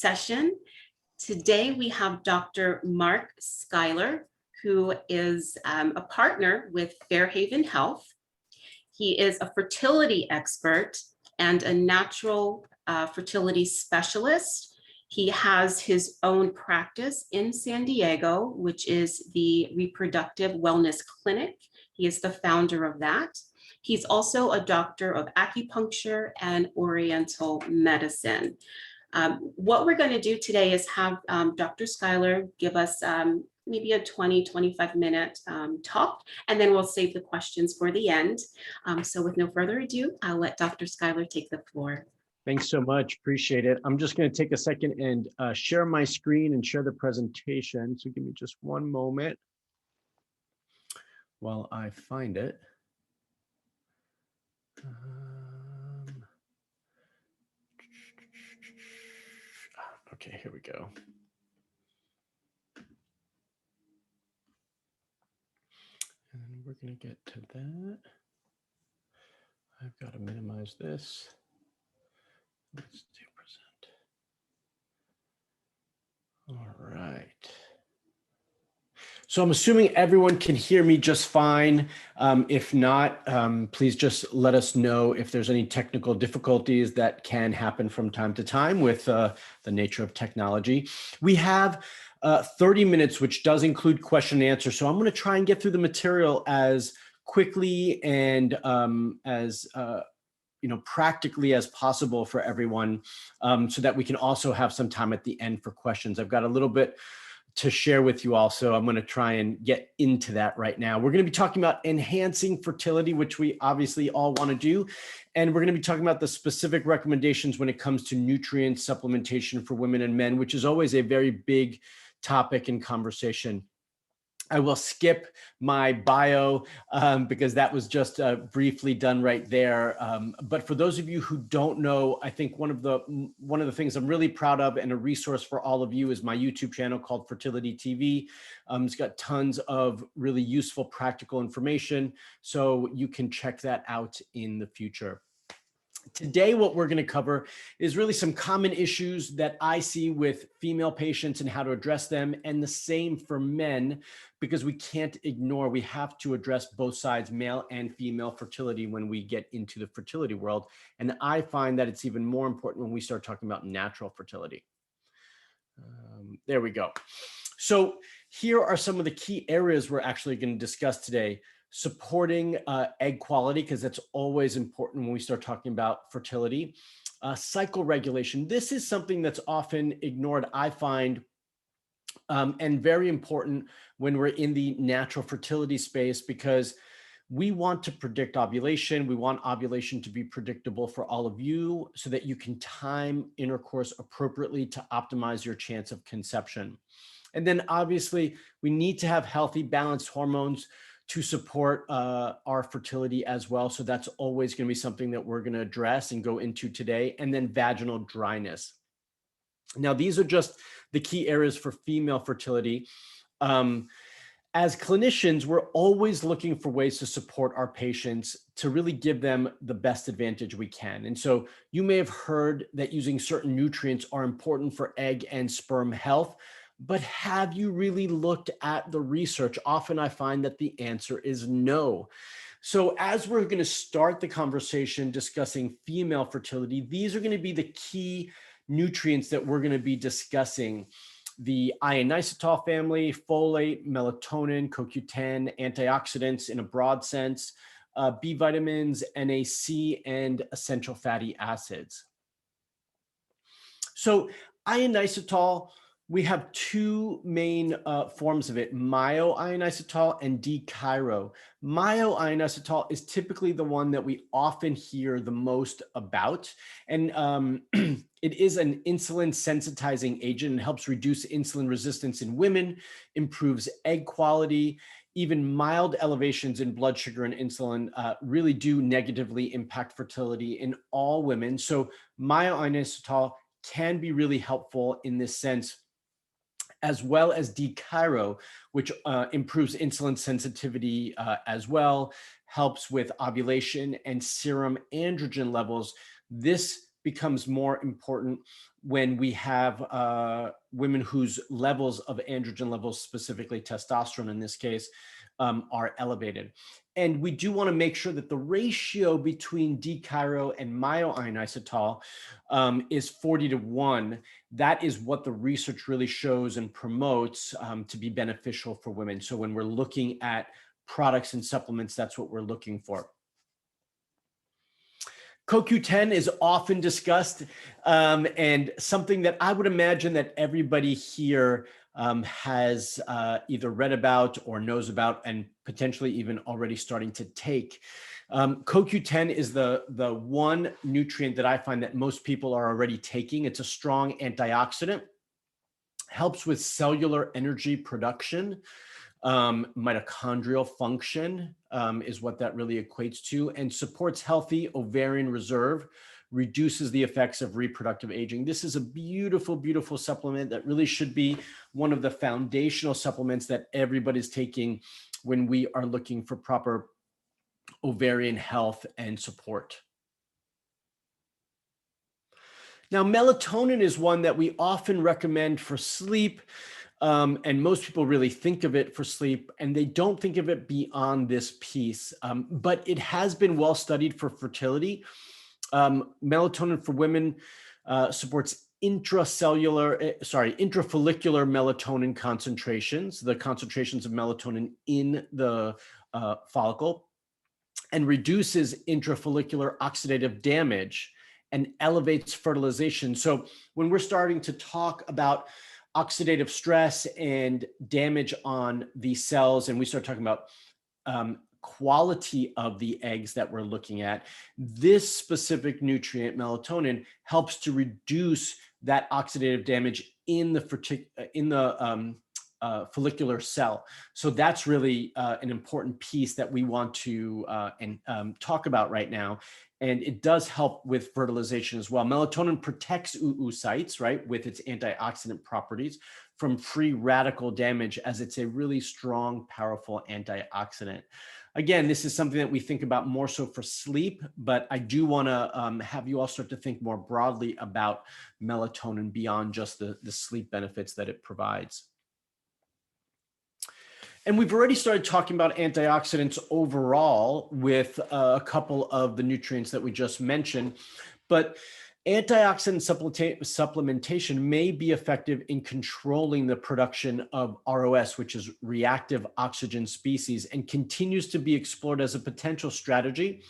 session. Today we have Dr. Mark Schuyler, who is a partner with Fairhaven Health. He is a fertility expert and a natural fertility specialist. He has his own practice in San Diego, which is the Reproductive Wellness Clinic. He is the founder of that. He's also a doctor of acupuncture and Oriental medicine. What we're going to do today is have Dr. Schuyler give us maybe a 20-25 minute talk, and then we'll save the questions for the end. So with no further ado, I'll let Dr. Schuyler take the floor. Thanks so much. Appreciate it. I'm just going to take a second and share my screen and share the presentation. So give me just one moment while I find it. Okay, here we go. And we're going to get to that. I've got to minimize this. Let's do present. All right. So I'm assuming everyone can hear me just fine. If not, please just let us know if there's any technical difficulties that can happen from time to time with the nature of technology. We have 30 minutes, which does include question and answer. So I'm going to try and get through the material as quickly and as practically as possible for everyone, so that we can also have some time at the end for questions. I've got a little bit to share with you all, so I'm going to try and get into that right now. We're going to be talking about enhancing fertility, which we obviously all want to do. And we're going to be talking about the specific recommendations when it comes to nutrient supplementation for women and men, which is always a very big topic in conversation. I will skip my bio because that was just briefly done right there. But for those of you who don't know, I think one of the things I'm really proud of and a resource for all of you is my YouTube channel called Fertility TV. It's got tons of really useful, practical information, so you can check that out in the future. Today, what we're going to cover is really some common issues that I see with female patients and how to address them, and the same for men, because we can't ignore, we have to address both sides, male and female fertility, when we get into the fertility world. And I find that it's even more important when we start talking about natural fertility. There we go. So here are some of the key areas we're actually going to discuss today. Supporting egg quality, because that's always important when we start talking about fertility. Cycle regulation. This is something that's often ignored, I find, and very important when we're in the natural fertility space, because we want to predict ovulation. We want ovulation to be predictable for all of you so that you can time intercourse appropriately to optimize your chance of conception. And then obviously we need to have healthy, balanced hormones to support our fertility as well. So that's always going to be something that we're going to address and go into today. And then vaginal dryness. Now, these are just the key areas for female fertility. As clinicians, we're always looking for ways to support our patients to really give them the best advantage we can. And so you may have heard that using certain nutrients are important for egg and sperm health. But have you really looked at the research? Often I find that the answer is no. So as we're going to start the conversation discussing female fertility, these are going to be the key nutrients that we're going to be discussing. The ionisitol family, folate, melatonin, CoQ10, antioxidants in a broad sense, B vitamins, NAC, and essential fatty acids. So ionisitol, we have two main forms of it, myo-ionisitol and D-chiro. Myo-ionisitol is typically the one that we often hear the most about. And it is an insulin sensitizing agent and helps reduce insulin resistance in women, improves egg quality. Even mild elevations in blood sugar and insulin really do negatively impact fertility in all women. So myo-ionisitol can be really helpful in this sense, as well as D-chiro, which improves insulin sensitivity as well, helps with ovulation and serum androgen levels. This becomes more important when we have women whose levels of androgen levels, specifically testosterone in this case, are elevated. And we do want to make sure that the ratio between D-chiro and myoinositol is 40-1. That is what the research really shows and promotes to be beneficial for women. So when we're looking at products and supplements, that's what we're looking for. CoQ10 is often discussed, and something that I would imagine that everybody here has either read about or knows about, and potentially even already starting to take. CoQ10 is the one nutrient that I find that most people are already taking. It's a strong antioxidant, helps with cellular energy production. Mitochondrial function is what that really equates to, and supports healthy ovarian reserve, reduces the effects of reproductive aging. This is a beautiful, beautiful supplement that really should be one of the foundational supplements that everybody's taking when we are looking for proper ovarian health and support. Now, melatonin is one that we often recommend for sleep. And most people really think of it for sleep, and they don't think of it beyond this piece. But it has been well studied for fertility. Melatonin for women supports intrafollicular melatonin concentrations, the concentrations of melatonin in the follicle, and reduces intrafollicular oxidative damage and elevates fertilization. So when we're starting to talk about oxidative stress and damage on the cells, and we start talking about quality of the eggs that we're looking at, this specific nutrient, melatonin, helps to reduce that oxidative damage in the follicular cell. So that's really an important piece that we want to talk about right now. And it does help with fertilization as well. Melatonin protects oocytes, right, with its antioxidant properties from free radical damage, as it's a really strong, powerful antioxidant. Again, this is something that we think about more so for sleep, but I do want to have you all start to think more broadly about melatonin beyond just the sleep benefits that it provides. And we've already started talking about antioxidants overall with a couple of the nutrients that we just mentioned, but antioxidant supplementation may be effective in controlling the production of ROS, which is reactive oxygen species, and continues to be explored as a potential strategy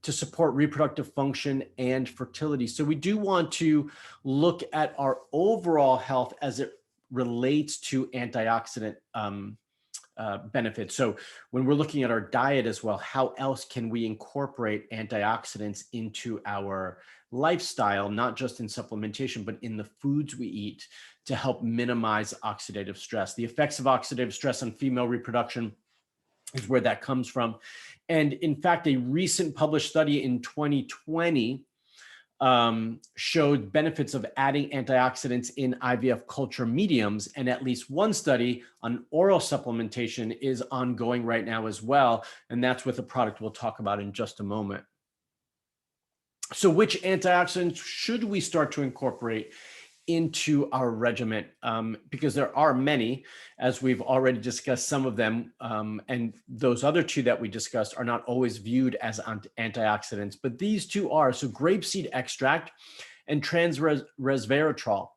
to support reproductive function and fertility. So we do want to look at our overall health as it relates to antioxidant benefits. So when we're looking at our diet as well, how else can we incorporate antioxidants into our lifestyle, not just in supplementation, but in the foods we eat to help minimize oxidative stress? The effects of oxidative stress on female reproduction is where that comes from. And in fact, a recent published study in 2020 showed benefits of adding antioxidants in IVF culture mediums, and at least one study on oral supplementation is ongoing right now as well, and that's with a product we'll talk about in just a moment. So which antioxidants should we start to incorporate into our regimen? Because there are many, as we've already discussed some of them, and those other two that we discussed are not always viewed as antioxidants, but these two are. So grapeseed extract and resveratrol.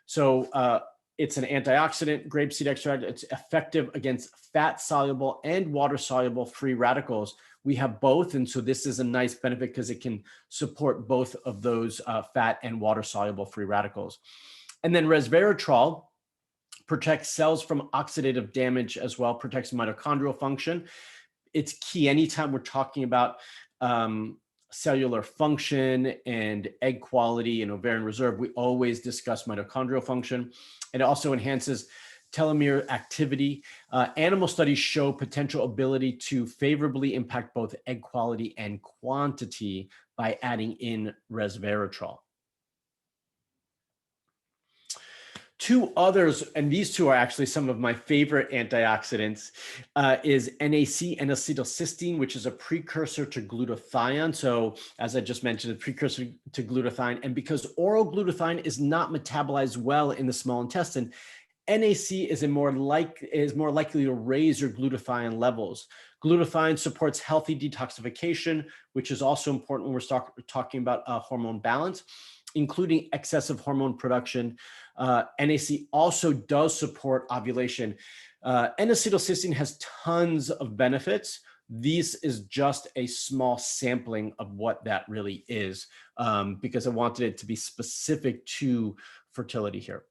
So it's an antioxidant, grapeseed extract. It's effective against fat-soluble and water-soluble free radicals. We have both, and so this is a nice benefit because it can support both of those fat and water-soluble free radicals. And then resveratrol protects cells from oxidative damage as well, protects mitochondrial function. It's key anytime we're talking about cellular function and egg quality and ovarian reserve. We always discuss mitochondrial function. It also enhances telomere activity. Animal studies show potential ability to favorably impact both egg quality and quantity by adding in resveratrol. Two others, and these two are actually some of my favorite antioxidants, is NAC, N-acetylcysteine, which is a precursor to glutathione. So as I just mentioned, a precursor to glutathione. And because oral glutathione is not metabolized well in the small intestine, NAC is more likely to raise your glutathione levels. Glutathione supports healthy detoxification, which is also important when we're talking about hormone balance, including excessive hormone production. NAC also does support ovulation. N-acetylcysteine has tons of benefits. This is just a small sampling of what that really is, because I wanted it to be specific to fertility here.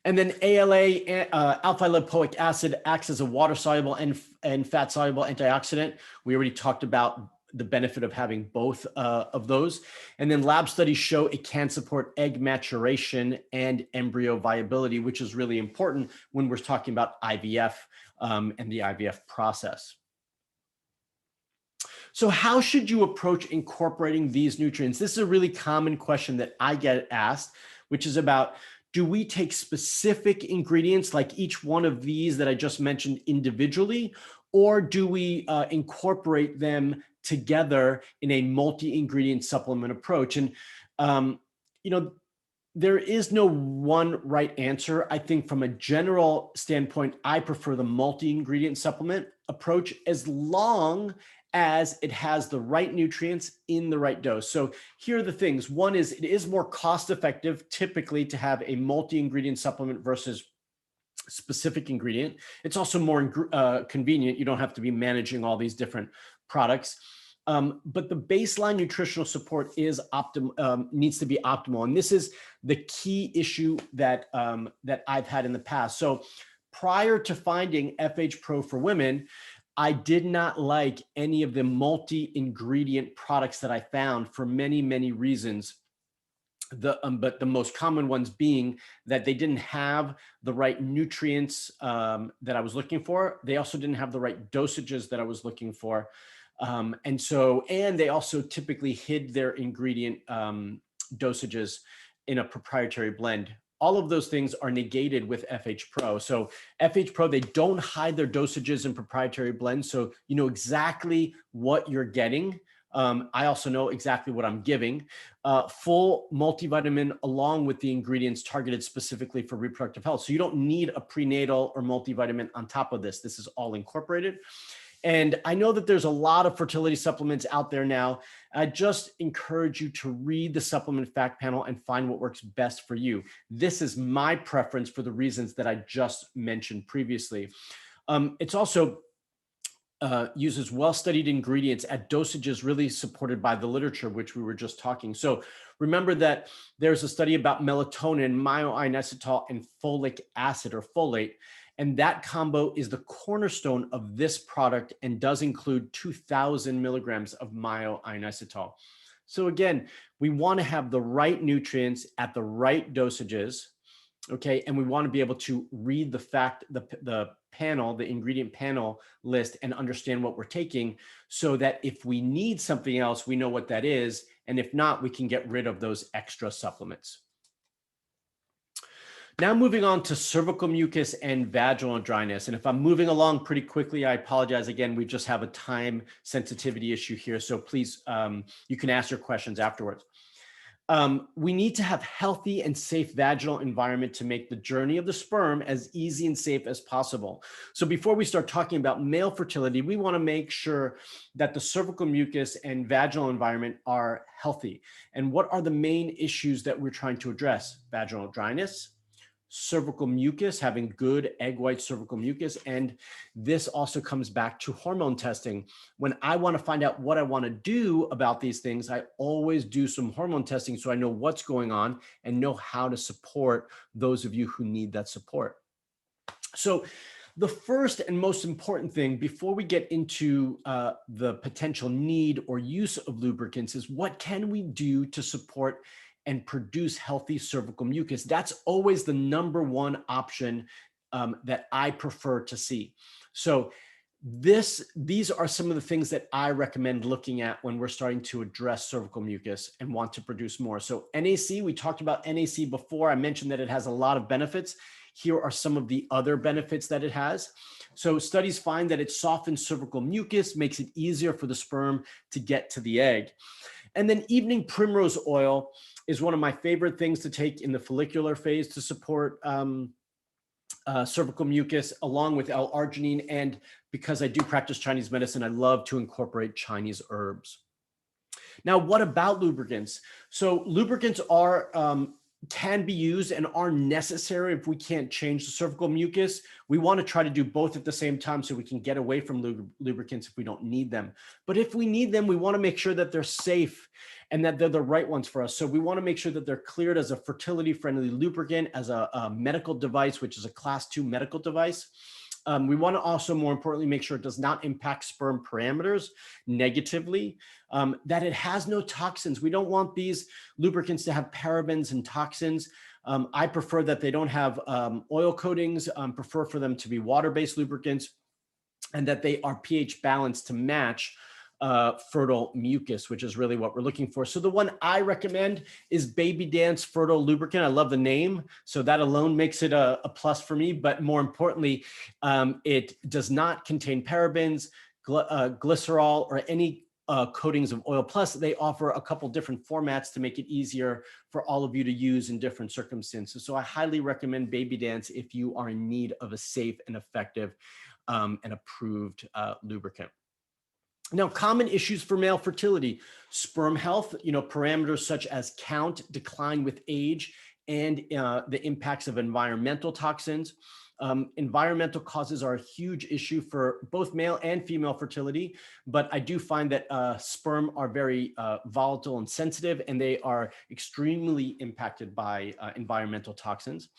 And then ALA, alpha lipoic acid, acts as a water-soluble and fat-soluble antioxidant. We already talked about the benefit of having both of those. And then lab studies show it can support egg maturation and embryo viability, which is really important when we're talking about IVF and the IVF process. So how should you approach incorporating these nutrients? This is a really common question that I get asked, which is about, do we take specific ingredients like each one of these that I just mentioned individually, or do we incorporate them together in a multi-ingredient supplement approach? And, there is no one right answer. I think from a general standpoint, I prefer the multi-ingredient supplement approach as long as it has the right nutrients in the right dose. So here are the things. One is it is more cost effective typically to have a multi-ingredient supplement versus specific ingredient. It's also more convenient. You don't have to be managing all these different products. But the baseline nutritional support is needs to be optimal. And this is the key issue that, that I've had in the past. So prior to finding FH Pro for Women, I did not like any of the multi-ingredient products that I found for many, many reasons. But the most common ones being that they didn't have the right nutrients that I was looking for. They also didn't have the right dosages that I was looking for. And they also typically hid their ingredient dosages in a proprietary blend. All of those things are negated with FH Pro. So FH Pro, they don't hide their dosages in proprietary blends. So you know exactly what you're getting. I also know exactly what I'm giving. Full multivitamin along with the ingredients targeted specifically for reproductive health. So you don't need a prenatal or multivitamin on top of this. This is all incorporated. And I know that there's a lot of fertility supplements out there now. I just encourage you to read the supplement fact panel and find what works best for you. This is my preference for the reasons that I just mentioned previously. It's also uses well-studied ingredients at dosages really supported by the literature, which we were just talking. So remember that there's a study about melatonin, myoinositol, and folic acid or folate. And that combo is the cornerstone of this product and does include 2,000 milligrams of myoinositol. So again, we want to have the right nutrients at the right dosages, okay? And we want to be able to read the panel, the ingredient panel list, and understand what we're taking so that if we need something else, we know what that is. And if not, we can get rid of those extra supplements. Now moving on to cervical mucus and vaginal dryness. And if I'm moving along pretty quickly, I apologize. Again, we just have a time sensitivity issue here. So please, you can ask your questions afterwards. We need to have healthy and safe vaginal environment to make the journey of the sperm as easy and safe as possible. So before we start talking about male fertility, we want to make sure that the cervical mucus and vaginal environment are healthy. And what are the main issues that we're trying to address? Vaginal dryness, cervical mucus, having good egg white cervical mucus. And this also comes back to hormone testing. When I want to find out what I want to do about these things, I always do some hormone testing so I know what's going on and know how to support those of you who need that support. So the first and most important thing before we get into the potential need or use of lubricants is what can we do to support and produce healthy cervical mucus? That's always the number one option that I prefer to see. So These are some of the things that I recommend looking at when we're starting to address cervical mucus and want to produce more. So NAC, we talked about NAC before. I mentioned that it has a lot of benefits. Here are some of the other benefits that it has. So studies find that it softens cervical mucus, makes it easier for the sperm to get to the egg. And then evening primrose oil is one of my favorite things to take in the follicular phase to support cervical mucus, along with L-arginine. And because I do practice Chinese medicine, I love to incorporate Chinese herbs. Now, what about lubricants? So lubricants can be used and are necessary if we can't change the cervical mucus. We want to try to do both at the same time so we can get away from lubricants if we don't need them. But if we need them, we want to make sure that they're safe and that they're the right ones for us. So we want to make sure that they're cleared as a fertility-friendly lubricant, as a medical device, which is a Class 2 medical device. We want to also, more importantly, make sure it does not impact sperm parameters negatively, that it has no toxins. We don't want these lubricants to have parabens and toxins. I prefer that they don't have oil coatings, prefer for them to be water-based lubricants, and that they are pH balanced to match fertile mucus, which is really what we're looking for. So the one I recommend is Baby Dance Fertile Lubricant. I love the name, so that alone makes it a plus for me. But more importantly, it does not contain parabens, glycerol, or any coatings of oil. Plus, they offer a couple different formats to make it easier for all of you to use in different circumstances. So I highly recommend Baby Dance if you are in need of a safe and effective and approved lubricant. Now, common issues for male fertility: sperm health, parameters such as count decline with age, and the impacts of environmental toxins. Environmental causes are a huge issue for both male and female fertility, but I do find that sperm are very volatile and sensitive, and they are extremely impacted by environmental toxins.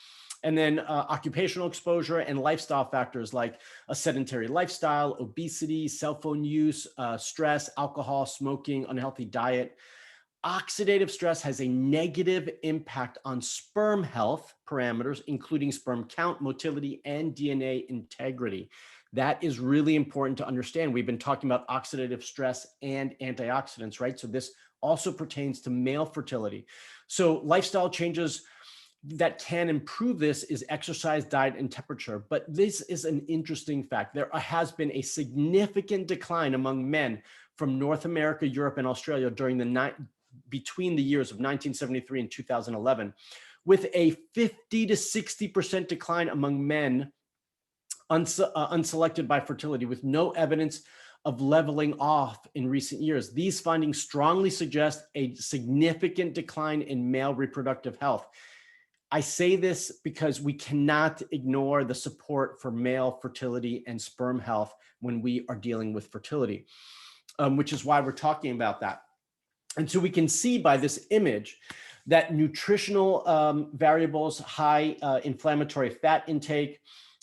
And then occupational exposure and lifestyle factors like a sedentary lifestyle, obesity, cell phone use, stress, alcohol, smoking, unhealthy diet. Oxidative stress has a negative impact on sperm health parameters, including sperm count, motility, and DNA integrity. That is really important to understand. We've been talking about oxidative stress and antioxidants, right? So this also pertains to male fertility. So lifestyle changes that can improve this is exercise, diet, and temperature. But this is an interesting fact. There has been a significant decline among men from North America, Europe, and Australia between the years of 1973 and 2011, with a 50 to 60% decline among men unselected by fertility, with no evidence of leveling off in recent years. These findings strongly suggest a significant decline in male reproductive health. I say this because we cannot ignore the support for male fertility and sperm health when we are dealing with fertility, which is why we're talking about that. And so we can see by this image that nutritional variables, high inflammatory fat intake,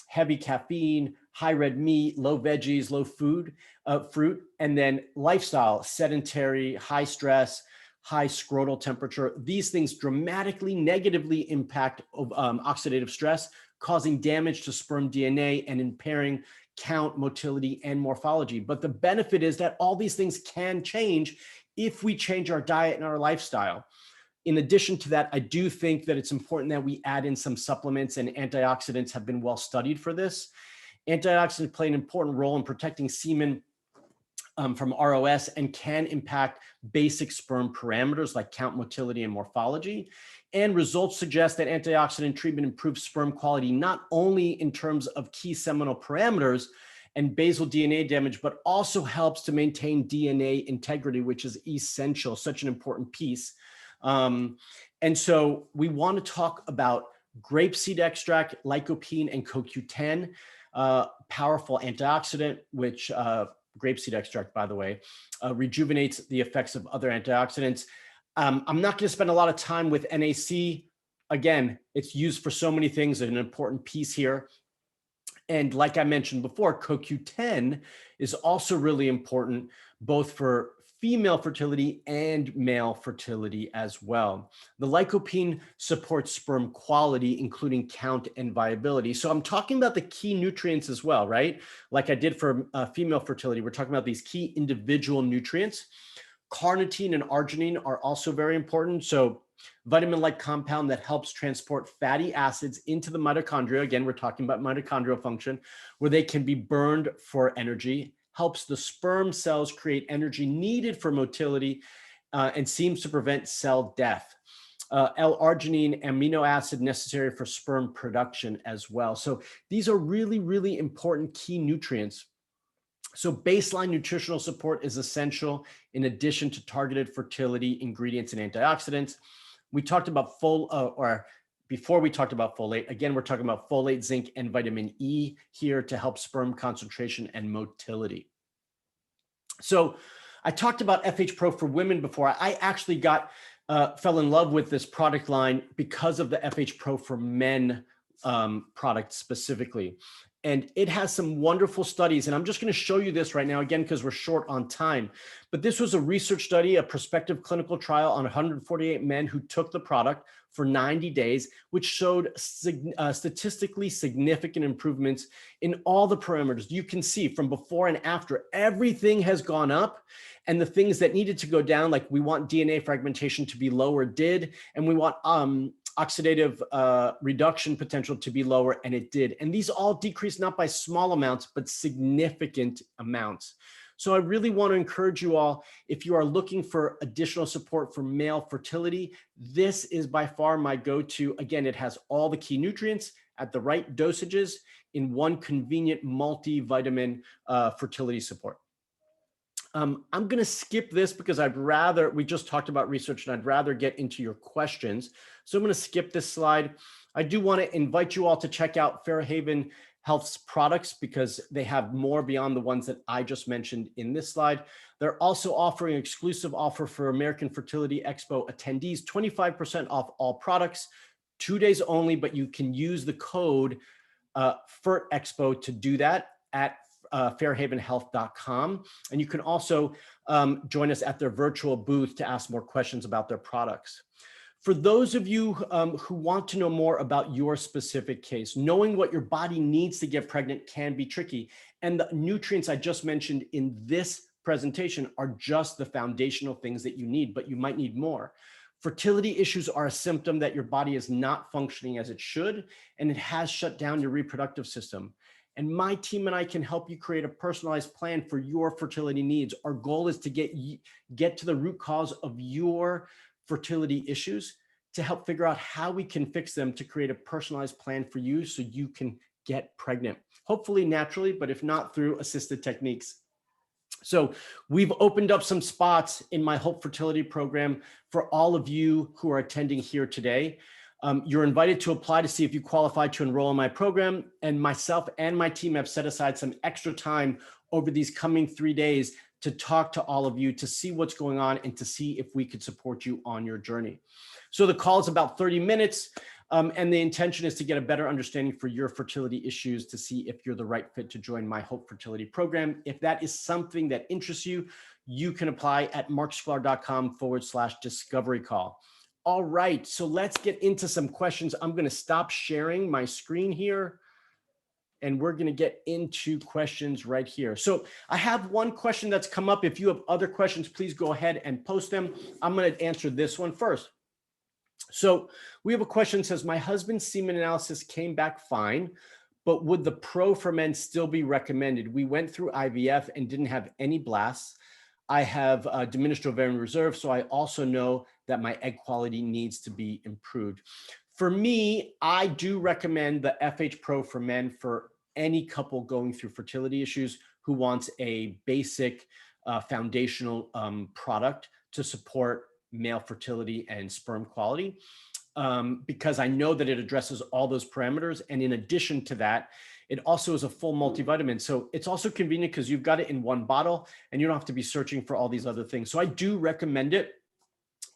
heavy caffeine, high red meat, low veggies, low fruit, and then lifestyle, sedentary, high stress, high scrotal temperature. These things dramatically negatively impact oxidative stress, causing damage to sperm DNA and impairing count, motility, and morphology. But the benefit is that all these things can change if we change our diet and our lifestyle. In addition to that, I do think that it's important that we add in some supplements, and antioxidants have been well studied for this. Antioxidants play an important role in protecting semen from ROS and can impact basic sperm parameters like count, motility, and morphology. And results suggest that antioxidant treatment improves sperm quality, not only in terms of key seminal parameters and basal DNA damage, but also helps to maintain DNA integrity, which is essential, such an important piece. And so we want to talk about grapeseed extract, lycopene, and CoQ10, powerful antioxidant, which grapeseed extract, by the way, rejuvenates the effects of other antioxidants. I'm not going to spend a lot of time with NAC. Again, it's used for so many things, an important piece here. And like I mentioned before, CoQ10 is also really important, both for female fertility and male fertility as well. The lycopene supports sperm quality, including count and viability. So I'm talking about the key nutrients as well, right? Like I did for female fertility, we're talking about these key individual nutrients. Carnitine and arginine are also very important. So vitamin-like compound that helps transport fatty acids into the mitochondria. Again, we're talking about mitochondrial function, where they can be burned for energy, helps the sperm cells create energy needed for motility, and seems to prevent cell death. L-arginine, amino acid necessary for sperm production as well. So these are really, really important key nutrients. So baseline nutritional support is essential in addition to targeted fertility ingredients and antioxidants. We talked about before we talked about folate, again, we're talking about folate, zinc, and vitamin E here to help sperm concentration and motility. So I talked about FH Pro for women before. I actually fell in love with this product line because of the FH Pro for men product specifically. And it has some wonderful studies. And I'm just going to show you this right now, again, because we're short on time. But this was a research study, a prospective clinical trial on 148 men who took the product for 90 days, which showed statistically significant improvements in all the parameters. You can see from before and after, everything has gone up. And the things that needed to go down, like we want DNA fragmentation to be lower, did. And we want oxidative reduction potential to be lower, and it did. And these all decreased not by small amounts, but significant amounts. So I really want to encourage you all, if you are looking for additional support for male fertility, this is by far my go-to. Again, it has all the key nutrients at the right dosages in one convenient multivitamin fertility support. I'm going to skip this because we just talked about research and I'd rather get into your questions. So I'm going to skip this slide. I do want to invite you all to check out Fairhaven Health's products because they have more beyond the ones that I just mentioned in this slide. They're also offering an exclusive offer for American Fertility Expo attendees, 25% off all products, 2 days only, but you can use the code FERTEXPO to do that at fairhavenhealth.com. And you can also join us at their virtual booth to ask more questions about their products. For those of you who want to know more about your specific case, knowing what your body needs to get pregnant can be tricky. And the nutrients I just mentioned in this presentation are just the foundational things that you need, but you might need more. Fertility issues are a symptom that your body is not functioning as it should, and it has shut down your reproductive system. And my team and I can help you create a personalized plan for your fertility needs. Our goal is to get to the root cause of your fertility issues to help figure out how we can fix them to create a personalized plan for you so you can get pregnant, hopefully naturally, but if not, through assisted techniques. So we've opened up some spots in my Hope Fertility program for all of you who are attending here today. You're invited to apply to see if you qualify to enroll in my program. And myself and my team have set aside some extra time over these coming 3 days to talk to all of you, to see what's going on and to see if we could support you on your journey. So the call is about 30 minutes. And the intention is to get a better understanding for your fertility issues to see if you're the right fit to join my Hope Fertility program. If that is something that interests you, you can apply at marksklar.com/discovery call. All right, so let's get into some questions. I'm going to stop sharing my screen here and we're going to get into questions right here. So I have one question that's come up. If you have other questions, please go ahead and post them. I'm going to answer this one first. So we have a question that says, my husband's semen analysis came back fine, but would the Pro for Men still be recommended? We went through IVF and didn't have any blasts. I have diminished ovarian reserve, so I also know that my egg quality needs to be improved. For me, I do recommend the FH Pro for Men for any couple going through fertility issues who wants a basic foundational product to support male fertility and sperm quality, because I know that it addresses all those parameters. And in addition to that, it also is a full multivitamin. So it's also convenient because you've got it in one bottle and you don't have to be searching for all these other things. So I do recommend it.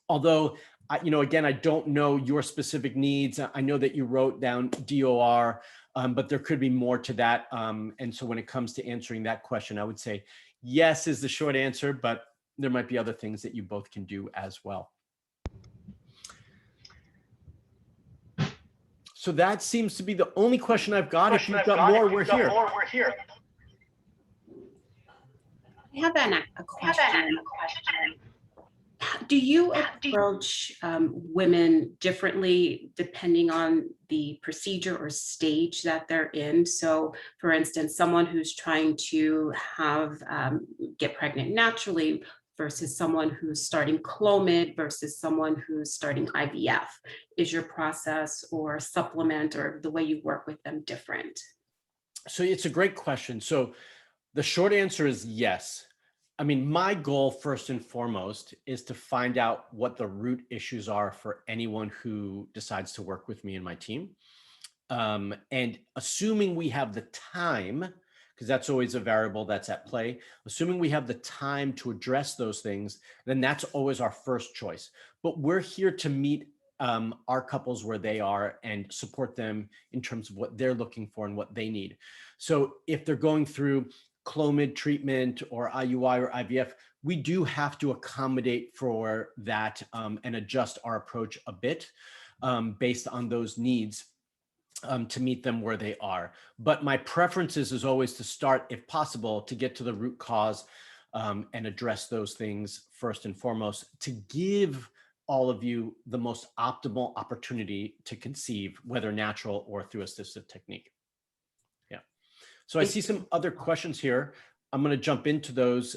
Although, again, I don't know your specific needs. I know that you wrote down DOR, but there could be more to that. And so when it comes to answering that question, I would say yes is the short answer, but there might be other things that you both can do as well. So that seems to be the only question I've got. If you've got more, we're here. I have a question. Do you approach women differently depending on the procedure or stage that they're in? So, for instance, someone who's trying to get pregnant naturally versus someone who's starting Clomid versus someone who's starting IVF. Is your process or supplement or the way you work with them different? So it's a great question. So the short answer is yes. I mean, my goal first and foremost is to find out what the root issues are for anyone who decides to work with me and my team. And assuming we have the time, because that's always a variable that's at play, assuming we have the time to address those things, then that's always our first choice. But we're here to meet our couples where they are and support them in terms of what they're looking for and what they need. So if they're going through Clomid treatment or IUI or IVF, we do have to accommodate for that and adjust our approach a bit based on those needs to meet them where they are. But my preference is always to start, if possible, to get to the root cause and address those things first and foremost, to give all of you the most optimal opportunity to conceive, whether natural or through assistive technique. Yeah. So I see some other questions here. I'm going to jump into those.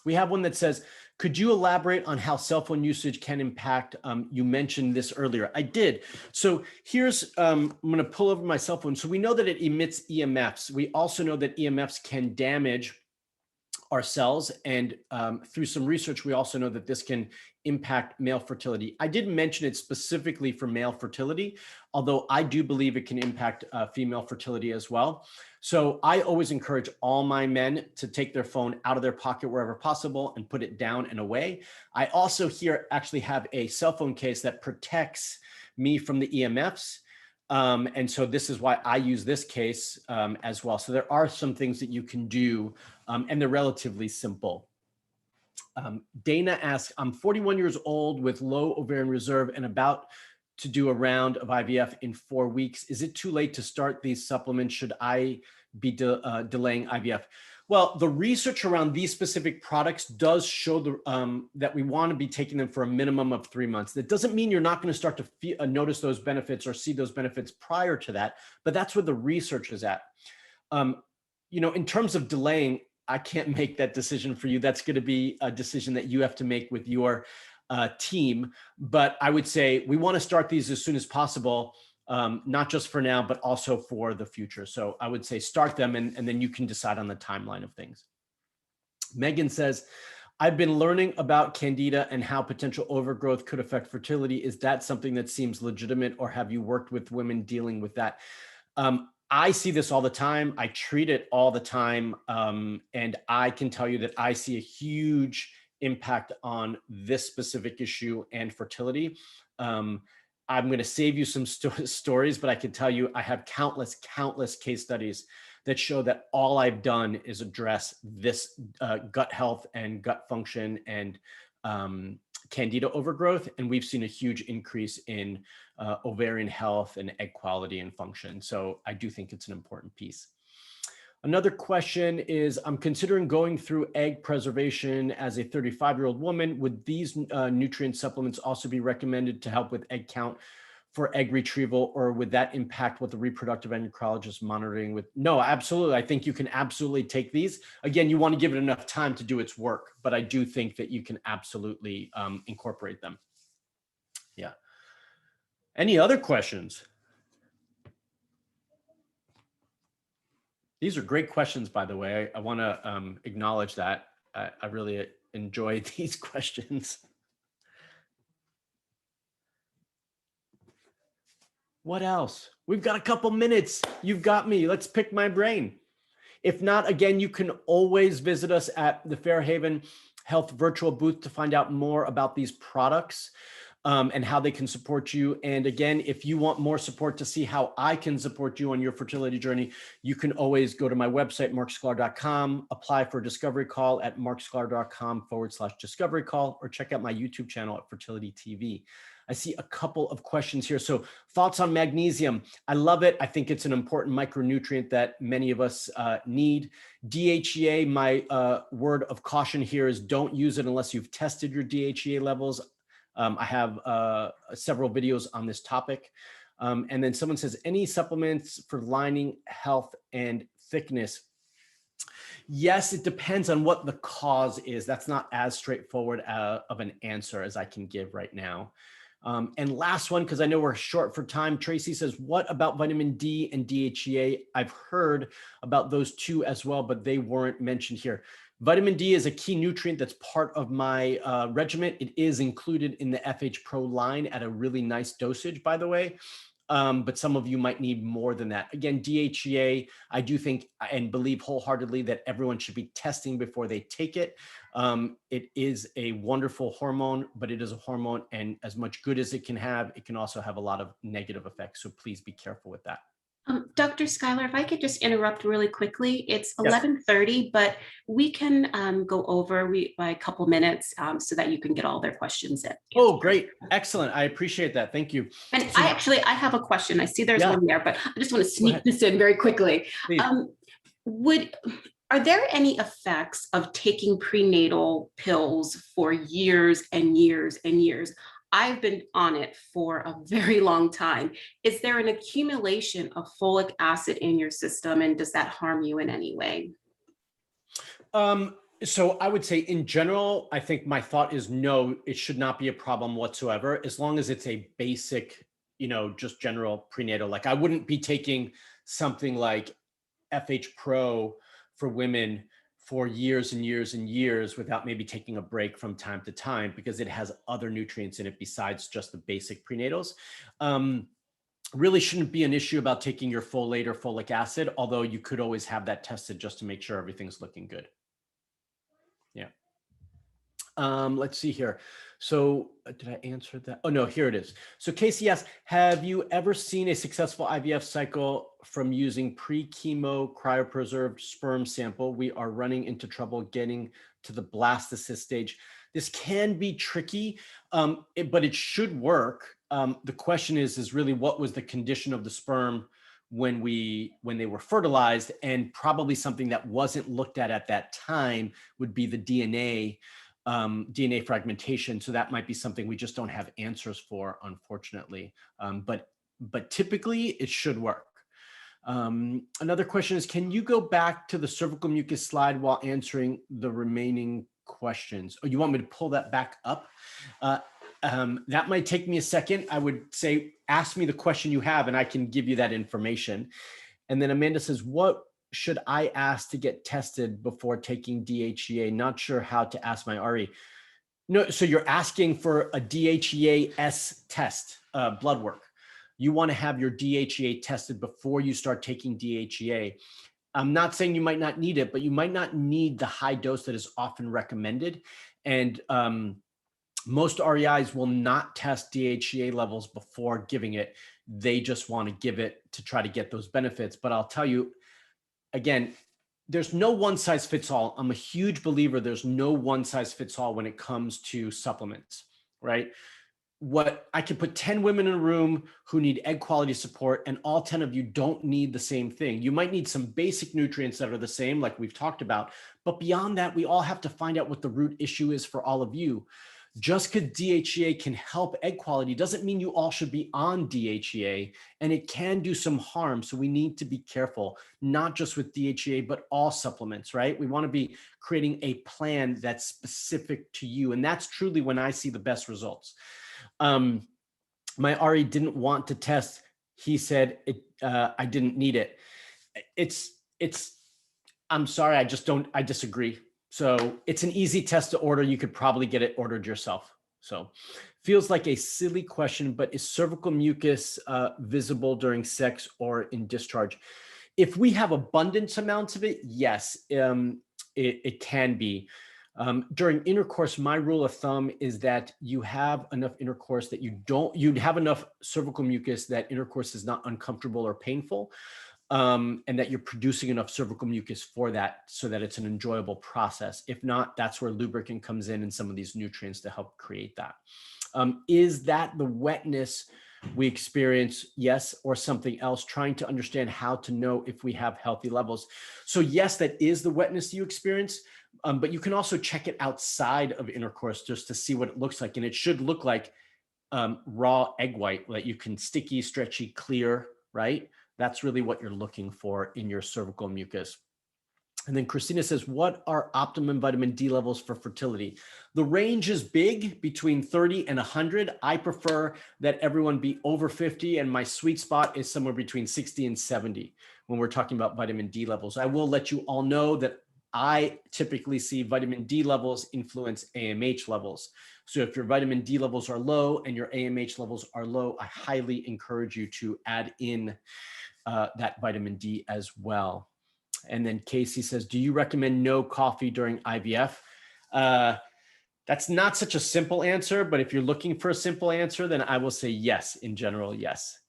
We have one that says, could you elaborate on how cell phone usage can impact? You mentioned this earlier. I did. So here's, I'm going to pull over my cell phone. So we know that it emits EMFs. We also know that EMFs can damage our cells. And through some research, we also know that this can impact male fertility. I didn't mention it specifically for male fertility, although I do believe it can impact female fertility as well. So I always encourage all my men to take their phone out of their pocket wherever possible and put it down and away. I also here actually have a cell phone case that protects me from the EMFs. And so this is why I use this case as well. So there are some things that you can do and they're relatively simple. Dana asks, I'm 41 years old with low ovarian reserve and about to do a round of IVF in 4 weeks. Is it too late to start these supplements? Should I be delaying IVF? Well, the research around these specific products does show that we want to be taking them for a minimum of 3 months. That doesn't mean you're not going to start to notice those benefits or see those benefits prior to that, but that's where the research is at. You know, in terms of delaying, I can't make that decision for you. That's going to be a decision that you have to make with your team. But I would say we want to start these as soon as possible, not just for now, but also for the future. So I would say start them and then you can decide on the timeline of things. Megan says, I've been learning about Candida and how potential overgrowth could affect fertility. Is that something that seems legitimate, or have you worked with women dealing with that? I see this all the time. I treat it all the time. And I can tell you that I see a huge impact on this specific issue and fertility. I'm going to save you some stories, but I can tell you I have countless case studies that show that all I've done is address this gut health and gut function and Candida overgrowth. And we've seen a huge increase in ovarian health and egg quality and function. So I do think it's an important piece. Another question is, I'm considering going through egg preservation as a 35-year-old woman. Would these nutrient supplements also be recommended to help with egg count for egg retrieval, or would that impact what the reproductive endocrinologist is monitoring with? No, absolutely. I think you can absolutely take these. Again, you want to give it enough time to do its work, but I do think that you can absolutely incorporate them. Yeah. Any other questions? These are great questions, by the way. I want to acknowledge that. I really enjoy these questions. What else? We've got a couple minutes. You've got me. Let's pick my brain. If not, again, you can always visit us at the Fairhaven Health virtual booth to find out more about these products. and how they can support you. And again, if you want more support to see how I can support you on your fertility journey, you can always go to my website, marksklar.com, apply for a discovery call at marksklar.com/discovery call, or check out my YouTube channel at Fertility TV. I see a couple of questions here. So thoughts on magnesium. I love it. I think it's an important micronutrient that many of us need. DHEA, my word of caution here is don't use it unless you've tested your DHEA levels. I have several videos on this topic. And then someone says, any supplements for lining, health, and thickness? Yes, it depends on what the cause is. That's not as straightforward of an answer as I can give right now. And last one, because I know we're short for time, Tracy says, what about vitamin D and DHEA? I've heard about those two as well, but they weren't mentioned here. Vitamin D is a key nutrient that's part of my regimen. It is included in the FH Pro line at a really nice dosage, by the way. But some of you might need more than that. Again, DHEA, I do think and believe wholeheartedly that everyone should be testing before they take it. It is a wonderful hormone, but it is a hormone, and as much good as it can also have a lot of negative effects. So please be careful with that. Dr. Schuyler, if I could just interrupt really quickly, it's Yes. 11:30, but we can go over by a couple minutes so that you can get all their questions in. Oh, great. Excellent. I appreciate that. Thank you. And So- I have a question. I see there's Yeah. one there, but I just want to Go sneak ahead. this in very quickly. Please. Are there any effects of taking prenatal pills for years and years and years? I've been on it for a very long time. Is there an accumulation of folic acid in your system, and does that harm you in any way? So I would say in general, I think my thought is no, it should not be a problem whatsoever, as long as it's a basic, just general prenatal. Like I wouldn't be taking something like FH Pro for women for years and years and years without maybe taking a break from time to time, because it has other nutrients in it besides just the basic prenatals. Really shouldn't be an issue about taking your folate or folic acid, although you could always have that tested just to make sure everything's looking good. Yeah. Let's see here. So did I answer that? Oh, no, here it is. So Casey asks, have you ever seen a successful IVF cycle from using pre-chemo cryopreserved sperm sample? We are running into trouble getting to the blastocyst stage. This can be tricky, but it should work. The question is really what was the condition of the sperm when they were fertilized, and probably something that wasn't looked at that time would be the DNA fragmentation. So that might be something we just don't have answers for, unfortunately. But typically it should work. Another question is, can you go back to the cervical mucus slide while answering the remaining questions? Oh, you want me to pull that back up? That might take me a second. I would say, ask me the question you have and I can give you that information. And then Amanda says, what should I ask to get tested before taking DHEA? Not sure how to ask my RE. No, so you're asking for a DHEA-S test, blood work. You want to have your DHEA tested before you start taking DHEA. I'm not saying you might not need it, but you might not need the high dose that is often recommended. And most REIs will not test DHEA levels before giving it. They just want to give it to try to get those benefits. But I'll tell you, again, there's no one size fits all. I'm a huge believer there's no one size fits all when it comes to supplements, right? What I could put 10 women in a room who need egg quality support, and all 10 of you don't need the same thing. You might need some basic nutrients that are the same, like we've talked about. But beyond that, we all have to find out what the root issue is for all of you. Just because DHEA can help egg quality doesn't mean you all should be on DHEA, and it can do some harm. So we need to be careful, not just with DHEA, but all supplements, right? We want to be creating a plan that's specific to you. And that's truly when I see the best results. My RE didn't want to test. He said, I didn't need it. I'm sorry, I disagree. So it's an easy test to order. You could probably get it ordered yourself. So feels like a silly question, but is cervical mucus visible during sex or in discharge? If we have abundance amounts of it, yes, it can be. During intercourse, my rule of thumb is that you have enough intercourse that you'd have enough cervical mucus that intercourse is not uncomfortable or painful, and that you're producing enough cervical mucus for that so that it's an enjoyable process. If not, that's where lubricant comes in and some of these nutrients to help create that. Is that the wetness we experience? Yes, or something else? Trying to understand how to know if we have healthy levels. So yes, that is the wetness you experience, but you can also check it outside of intercourse just to see what it looks like. And it should look like raw egg white, that you can sticky, stretchy, clear, right? That's really what you're looking for in your cervical mucus. And then Christina says, what are optimum vitamin D levels for fertility? The range is big, between 30 and 100. I prefer that everyone be over 50, and my sweet spot is somewhere between 60 and 70 when we're talking about vitamin D levels. I will let you all know that I typically see vitamin D levels influence AMH levels. So if your vitamin D levels are low and your AMH levels are low, I highly encourage you to add in that vitamin D as well. And then Casey says, do you recommend no coffee during IVF? That's not such a simple answer, but if you're looking for a simple answer, then I will say yes. In general, yes.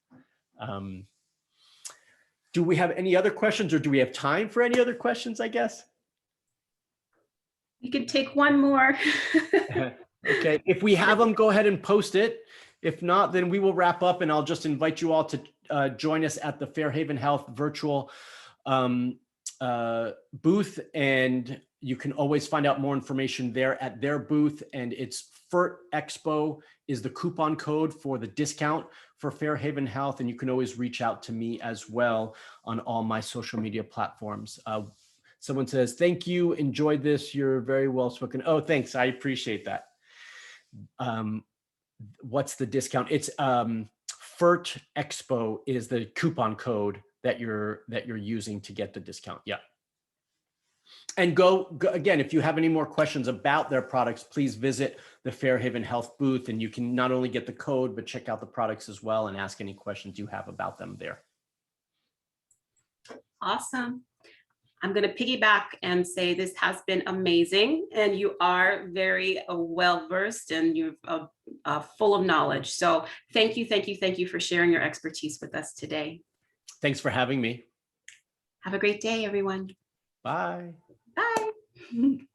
Do we have any other questions, or do we have time for any other questions, I guess? We could take one more. Okay, if we have them, go ahead and post it. If not, then we will wrap up, and I'll just invite you all to join us at the Fairhaven Health virtual booth, and you can always find out more information there at their booth. And it's FERT Expo is the coupon code for the discount for Fairhaven Health, and you can always reach out to me as well on all my social media platforms. Someone says, thank you, enjoyed this, you're very well spoken. Oh, thanks, I appreciate that. What's the discount? It's FERT Expo is the coupon code that you're using to get the discount. Yeah. And go again, if you have any more questions about their products, please visit the Fairhaven Health booth, and you can not only get the code, but check out the products as well and ask any questions you have about them there. Awesome. I'm going to piggyback and say this has been amazing, and you are very well-versed, and you're full of knowledge. So thank you for sharing your expertise with us today. Thanks for having me. Have a great day, everyone. Bye. Bye.